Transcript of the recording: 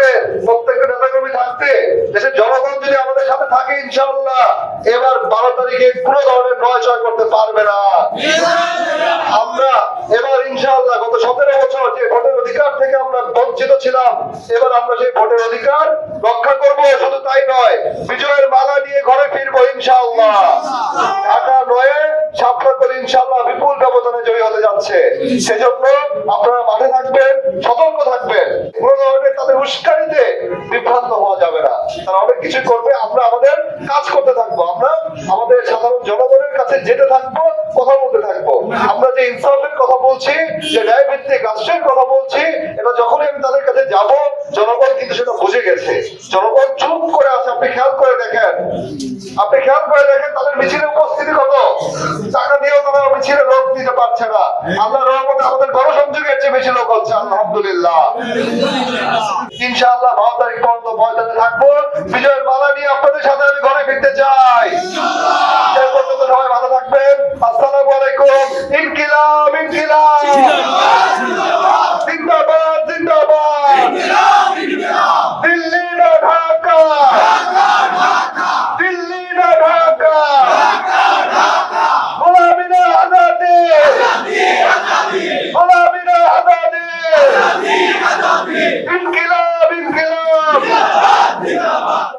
থাকবে, প্রত্যেকটা নেতাকর্মী থাকবে, দেশের জনগণ যদি আমাদের সাথে থাকে ইনশাআল্লাহ এবার 12 তারিখে কোনো ধরনের নয় জয় করতে পারবে না। আমরা এবার ইনশাআল্লাহ গত 17 বছর যে ভোটের অধিকার থেকে আমরা বঞ্চিত ছিলাম, এবার আমরা সেই ভোটের অধিকার রক্ষা করব। শুধু তাই নয়, বিজয়ের মালা নিয়ে ঘরে ফিরবো ইনশাআল্লাহ। ঢাকা নয়ে সাপলা করে ইনশাআল্লাহ বিপুল ব্যবধানে জয়ী হতে যাচ্ছে। সেজন্য আপনারা মাঠে থাকবেন, সতর্ক থাকবেন, কোনো ধরনের তাদের উস্কানিতে বিভ্রান্ত হওয়া যাবে না। তারা অনেক কিছু করবে, আমরা আমাদের কাজ করতে থাকবো, আমরা আমাদের সাধারণ জনগণের কাছে যেতে থাকবো, কথা বলতে থাকবো। আমরা যে ইনসাফের কথা বলছি, যে ন্যায় ভিত্তিক রাষ্ট্রের কথা বলছি, এটা যখনই আমি তাদের কাছে যাব, জনগণ কিন্তু সেটা বুঝে গেছে। জনগণ চুপ করে আছে। আপনি খেয়াল করে দেখেন, তাদের মিছিলে উপস্থিতি কত, টাকা দিয়েও তারা মিছিলে লোক দিতে পারছে না। আল্লাহর রহমতে আমাদের গণসংযোগের চেয়ে বেশি লোক হচ্ছে, আলহামদুলিল্লাহ। ইনশাআল্লাহ 12 তারিখ পর্যন্ত ময়দানে থাকবো। বিজয়ের মালা নিয়ে আপনাদের সাথে আমি ঘরে ফিরতে চাই। সে পর্যন্ত সবাই ভালো থাকবেন। আসসালামু আলাইকুম। ইনকিলাব ইনকিলাব।